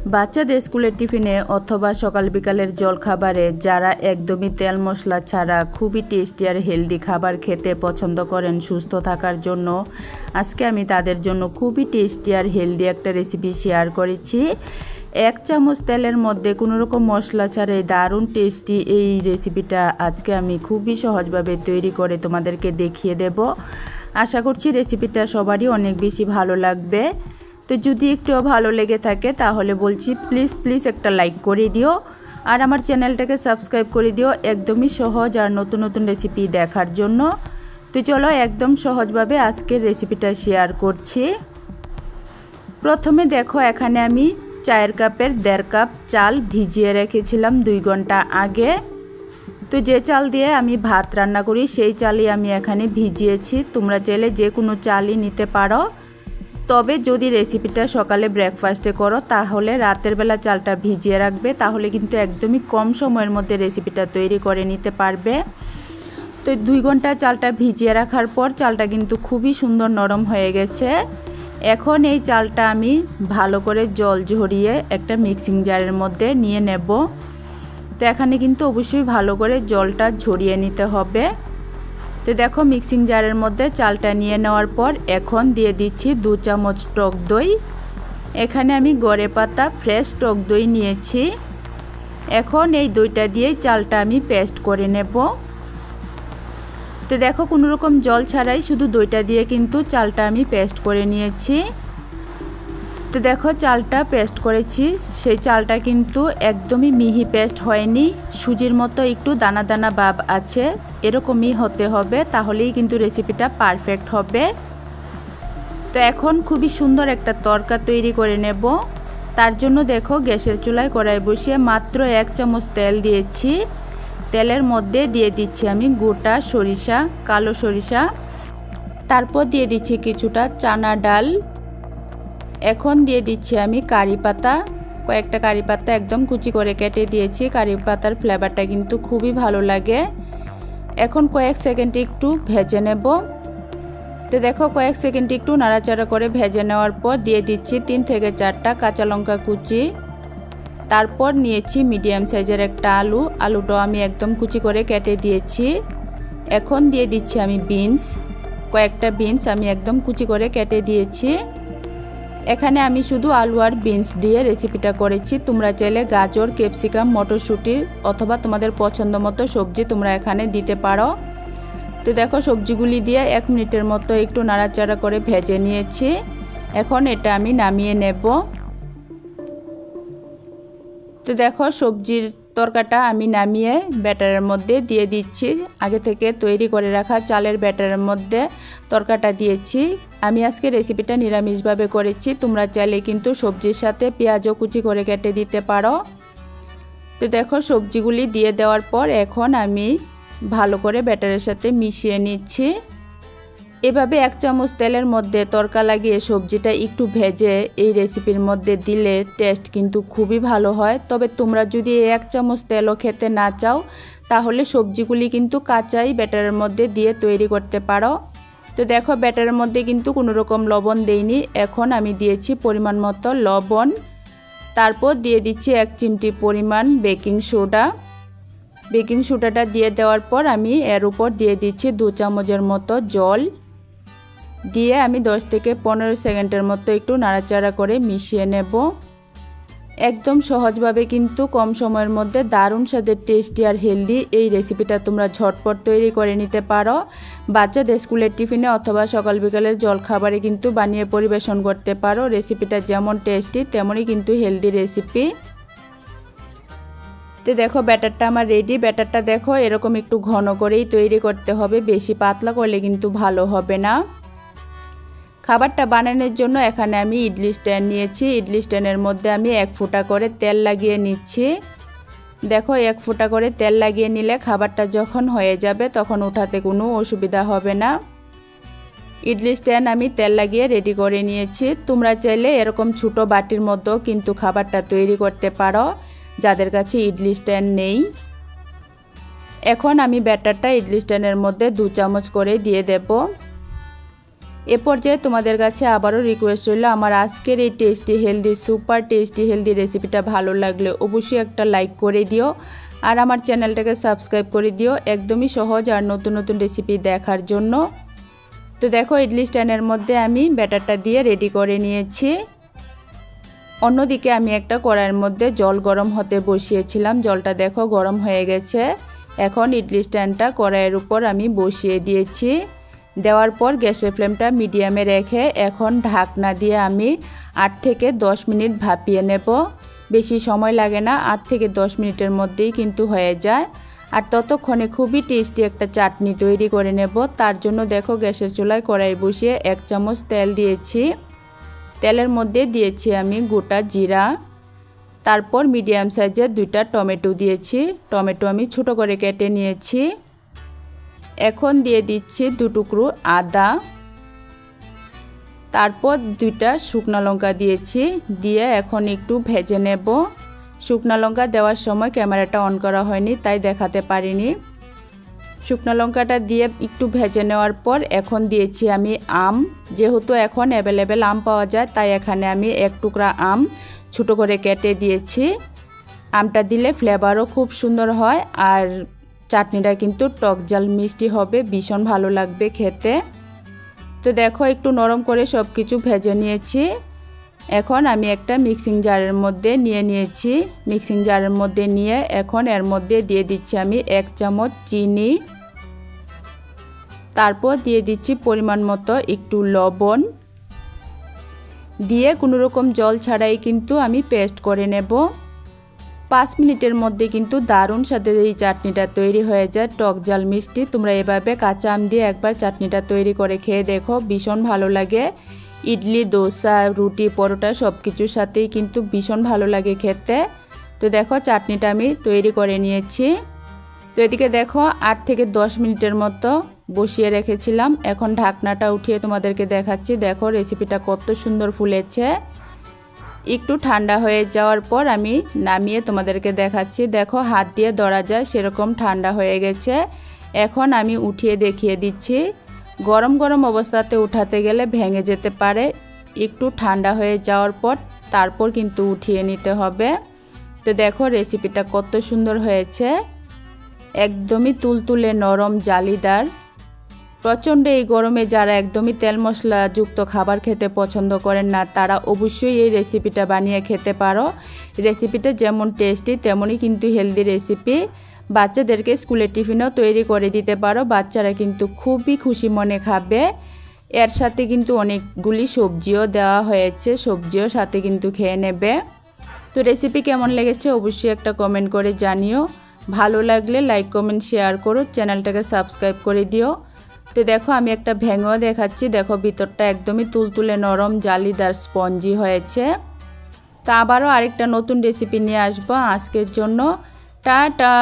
বাচ্চাদের স্কুলের টিফিনে অথবা সকাল বিকালের জলখাবারে যারা একদমই তেল মশলা ছাড়া খুবই টেস্টি আর হেলদি খাবার খেতে পছন্দ করেন সুস্থ থাকার জন্য, আজকে আমি তাদের জন্য খুবই টেস্টি আর হেলদি একটা রেসিপি শেয়ার করেছি। 1 চামচ তেলের মধ্যে কোনো রকম মশলা ছাড়াই দারুণ টেস্টি এই রেসিপিটা আজকে আমি খুবই সহজভাবে তৈরি করে তোমাদেরকে দেখিয়ে দেব। আশা করছি রেসিপিটা সবারই অনেক বেশি ভালো লাগবে। তো যদি একটু ভালো লেগে থাকে তাহলে বলছি প্লিজ একটা লাইক করে দিও আর আমার চ্যানেলটাকে সাবস্ক্রাইব করে দিও একদমই সহজ আর নতুন নতুন রেসিপি দেখার জন্য। তো চলো একদম সহজভাবে আজকের রেসিপিটা শেয়ার করছি। প্রথমে দেখো এখানে আমি চায়ের কাপের 1.5 কাপ চাল ভিজিয়ে রেখেছিলাম 2 ঘন্টা আগে। তো যে চাল দিয়ে আমি ভাত রান্না করি সেই চালই আমি এখানে ভিজিয়েছি। তোমরা চাইলে যে কোনো চালই নিতে পারো, তবে যদি রেসিপিটা সকালে ব্রেকফাস্টে করো তাহলে রাতের বেলা চালটা ভিজিয়ে রাখবে, তাহলে কিন্তু একদমই কম সময়ের মধ্যে রেসিপিটা তৈরি করে নিতে পারবে। তো 2 ঘন্টা চালটা ভিজিয়ে রাখার পর চালটা কিন্তু খুবই সুন্দর নরম হয়ে গেছে। এখন এই চালটা আমি ভালো করে জল ঝরিয়ে একটা মিক্সিং জারের মধ্যে নিয়ে নেব। তো এখানে কিন্তু অবশ্যই ভালো করে জলটা ঝরিয়ে নিতে হবে। তো দেখো মিক্সিং জারের মধ্যে চালটা নিয়ে নেওয়ার পর এখন দিয়ে দিচ্ছি 2 চামচ টক দই। এখানে আমি গড়ে পাতা ফ্রেশ টক দই নিয়েছি। এখন এই দইটা দিয়েই চালটা আমি পেস্ট করে নেব। তো দেখো কোনো রকম জল ছাড়াই শুধু দইটা দিয়ে কিন্তু চালটা আমি পেস্ট করে নিয়েছি। তো দেখো চালটা পেস্ট করেছি, সেই চালটা কিন্তু একদমই মিহি পেস্ট হয়নি, সুজির মতো একটু দানা দানা ভাব আছে, এরকমই হতে হবে, তাহলেই কিন্তু রেসিপিটা পারফেক্ট হবে। তো এখন খুবই সুন্দর একটা তরকা তৈরি করে নেব। তার জন্য দেখো গ্যাসের চুলায় কড়াই বসিয়ে মাত্র 1 চামচ তেল দিয়েছি। তেলের মধ্যে দিয়ে দিচ্ছি আমি গোটা সরিষা, কালো সরিষা, তারপর দিয়ে দিচ্ছি কিছুটা চানা ডাল। এখন দিয়ে দিচ্ছি আমি কারি পাতা, কয়েকটা কারি পাতা একদম কুচি করে কেটে দিয়েছি। কারি পাতার ফ্লেভারটা কিন্তু খুবই ভালো লাগে। এখন কয়েক সেকেন্ড একটু ভেজে নেব। তো দেখো কয়েক সেকেন্ড একটু নাড়াচাড়া করে ভেজে নেওয়ার পর দিয়ে দিচ্ছি 3 থেকে 4টা কাঁচা লঙ্কা কুচি। তারপর নিয়েছি মিডিয়াম সাইজের একটা আলু, আলুটাও আমি একদম কুচি করে কেটে দিয়েছি। এখন দিয়ে দিচ্ছি আমি বিনস, কয়েকটা বিনস আমি একদম কুচি করে কেটে দিয়েছি। এখানে আমি শুধু আলু আর বিনস দিয়ে রেসিপিটা করেছি, তোমরা চাইলে গাজর, ক্যাপসিকাম, মটরশুঁটি অথবা তোমাদের পছন্দ মতো সবজি তোমরা এখানে দিতে পারো। তো দেখো সবজিগুলি দিয়ে 1 মিনিটের মতো একটু নাড়াচাড়া করে ভেজে নিয়েছি। এখন এটা আমি নামিয়ে নেব। তো দেখো সবজির তরকাটা আমি নামিয়ে ব্যাটারের মধ্যে দিয়ে দিচ্ছি। আগে থেকে তৈরি করে রাখা চালের ব্যাটারের মধ্যে তরকাটা দিয়েছি। আমি আজকে রেসিপিটা নিরামিষভাবে করেছি, তোমরা চাইলে কিন্তু সবজির সাথে পেঁয়াজও কুচি করে কেটে দিতে পারো। তো দেখো সবজিগুলি দিয়ে দেওয়ার পর এখন আমি ভালো করে ব্যাটারের সাথে মিশিয়ে নিচ্ছি। এভাবে 1 চামচ তেলের মধ্যে তরকা লাগিয়ে সবজিটা একটু ভেজে এই রেসিপির মধ্যে দিলে টেস্ট কিন্তু খুবই ভালো হয়। তবে তোমরা যদি 1 চামচ তেলও খেতে না চাও তাহলে সবজিগুলি কিন্তু কাঁচাই ব্যাটারের মধ্যে দিয়ে তৈরি করতে পারো। তো দেখো ব্যাটারের মধ্যে কিন্তু কোনো রকম লবণ দেইনি। এখন আমি দিয়েছি পরিমাণ মতো লবণ, তারপর দিয়ে দিচ্ছি 1 চিমটি পরিমাণ বেকিং সোডা। বেকিং সোডাটা দিয়ে দেওয়ার পর আমি এর উপর দিয়ে দিচ্ছি 2 চামচের মতো জল দিয়ে আমি 10 থেকে 15 সেকেন্ডের মতো একটু নাড়াচাড়া করে মিশিয়ে নেব। একদম সহজভাবে কিন্তু কম সময়ের মধ্যে দারুণ স্বাদের টেস্টি আর হেলদি এই রেসিপিটা তোমরা ঝটপট তৈরি করে নিতে পারো। বাচ্চাদের স্কুলের টিফিনে অথবা সকাল বিকালের জলখাবারে কিন্তু বানিয়ে পরিবেশন করতে পারো। রেসিপিটা যেমন টেস্টি তেমনই কিন্তু হেলদি রেসিপি। তো দেখো ব্যাটারটা আমার রেডি। ব্যাটারটা দেখো এরকম একটু ঘন করেই তৈরি করতে হবে, বেশি পাতলা করলে কিন্তু ভালো হবে না। খাবারটা বানানোর জন্য এখানে আমি ইডলি স্ট্যান্ড নিয়েছি। ইডলি স্ট্যান্ডের মধ্যে আমি 1 ফোঁটা করে তেল লাগিয়ে নিচ্ছি। দেখো 1 ফোঁটা করে তেল লাগিয়ে নিলে খাবারটা যখন হয়ে যাবে তখন উঠাতে কোনো অসুবিধা হবে না। ইডলি স্ট্যান্ড আমি তেল লাগিয়ে রেডি করে নিয়েছি। তোমরা চাইলে এরকম ছোটো বাটির মতো কিন্তু খাবারটা তৈরি করতে পারো যাদের কাছে ইডলি স্ট্যান্ড নেই। এখন আমি ব্যাটারটা ইডলি স্ট্যান্ডের মধ্যে 2 চামচ করে দিয়ে দেব। এ পর্যায়ে তোমাদের কাছে আবারও রিকোয়েস্ট রইল, আমার আজকের এই tasty healthy super tasty healthy রেসিপিটা ভালো লাগলে অবশ্যই একটা লাইক করে দিও আর আমার চ্যানেলটাকে সাবস্ক্রাইব করে দিও, একদমই সহজ আর নতুন নতুন রেসিপি দেখার জন্য। তো দেখো ইডলি স্ট্যান্ডের মধ্যে আমি ব্যাটারটা দিয়ে রেডি করে নিয়েছি। অন্যদিকে আমি একটা কড়াইয়ের মধ্যে জল গরম হতে বসিয়েছিলাম, জলটা দেখো গরম হয়ে গেছে। এখন ইডলি স্ট্যান্ডটা কড়াইয়ের উপর আমি বসিয়ে দিয়েছি। দেওয়ার পর গ্যাসের ফ্লেমটা মিডিয়ামে রেখে এখন ঢাকনা দিয়ে আমি 8 থেকে 10 মিনিট ভাপিয়ে নেব। বেশি সময় লাগে না, 8 থেকে 10 মিনিটের মধ্যেই কিন্তু হয়ে যায়। আর ততক্ষণে খুবই টেস্টি একটা চাটনি তৈরি করে নেব। তার জন্য দেখো গ্যাসের চুলায় কড়াই বসিয়ে 1 চামচ তেল দিয়েছি। তেলের মধ্যে দিয়েছি আমি গোটা জিরা, তারপর মিডিয়াম সাইজের 2টা টমেটো দিয়েছি। টমেটো আমি ছোট করে কেটে নিয়েছি। এখন দিয়ে দিচ্ছি 2 টুকরো আদা, তারপর 2টা শুকনো লঙ্কা দিয়েছি। দিয়ে এখন একটু ভেজে নেব। শুকনো লঙ্কা দেওয়ার সময় ক্যামেরাটা অন করা হয়নি, তাই দেখাতে পারিনি। শুকনো লঙ্কাটা দিয়ে একটু ভেজে নেওয়ার পর এখন দিয়েছি আমি আম। যেহেতু এখন অ্যাভেলেবেল আম পাওয়া যায়, তাই এখানে আমি 1 টুকরা আম ছোট করে কেটে দিয়েছি। আমটা দিলে ফ্লেভারও খুব সুন্দর হয় আর চাটনিটা কিন্তু টক ঝাল মিষ্টি হবে, ভীষণ ভালো লাগবে খেতে। তো দেখো একটু নরম করে সব কিছু ভেজে নিয়েছি। এখন আমি একটা মিক্সিং জারের মধ্যে নিয়েছি। মিক্সিং জারের মধ্যে নিয়ে এখন এর মধ্যে দিয়ে দিচ্ছি আমি 1 চামচ চিনি, তারপর দিয়ে দিচ্ছি পরিমাণ মতো একটু লবণ, দিয়ে কোনো রকম জল ছাড়াই কিন্তু আমি পেস্ট করে নেব। 5 মিনিটের মধ্যে কিন্তু দারুণ সাথে এই চাটনিটা তৈরি হয়ে যায়, টক ঝাল মিষ্টি। তোমরা এভাবে কাঁচা আম দিয়ে একবার চাটনিটা তৈরি করে খেয়ে দেখো, ভীষণ ভালো লাগে। ইডলি, দোসা, রুটি, পরোটা সব কিছুর সাথেই কিন্তু ভীষণ ভালো লাগে খেতে। তো দেখো চাটনিটা আমি তৈরি করে নিয়েছি। তো এদিকে দেখো 8 থেকে 10 মিনিটের মতো বসিয়ে রেখেছিলাম। এখন ঢাকনাটা উঠিয়ে তোমাদেরকে দেখাচ্ছি। দেখো রেসিপিটা কত সুন্দর ফুলেছে। একটু ঠান্ডা হয়ে যাওয়ার পর আমি নামিয়ে তোমাদেরকে দেখাচ্ছি। দেখো হাত দিয়ে ধরা যায় সেরকম ঠান্ডা হয়ে গেছে। এখন আমি উঠিয়ে দেখিয়ে দিচ্ছি। গরম গরম অবস্থাতে উঠাতে গেলে ভেঙে যেতে পারে, একটু ঠান্ডা হয়ে যাওয়ার পর তারপর কিন্তু উঠিয়ে নিতে হবে। তো দেখো রেসিপিটা কত সুন্দর হয়েছে, একদমই তুলতুলে নরম জালিদার। প্রচণ্ড এই গরমে যারা একদমই তেল মশলা যুক্ত খাবার খেতে পছন্দ করেন না, তারা অবশ্যই এই রেসিপিটা বানিয়ে খেতে পারো। রেসিপিটা যেমন টেস্টি তেমনই কিন্তু হেলদি রেসিপি। বাচ্চাদেরকে স্কুলে টিফিনও তৈরি করে দিতে পারো, বাচ্চারা কিন্তু খুবই খুশি মনে খাবে। এর সাথে কিন্তু অনেকগুলি সবজিও দেওয়া হয়েছে, সবজিও সাথে কিন্তু খেয়ে নেবে। তো রেসিপি কেমন লেগেছে অবশ্যই একটা কমেন্ট করে জানিও। ভালো লাগলে লাইক কমেন্ট শেয়ার করো, চ্যানেলটাকে সাবস্ক্রাইব করে দিও। তো দেখো আমি একটা ভেঙেও দেখাচ্ছি। দেখো ভিতরটা একদমই তুলতুলে নরম জালিদার স্পঞ্জি হয়েছে। তা আবারও আরেকটা নতুন রেসিপি নিয়ে আসবো। আজকের জন্য টাটা।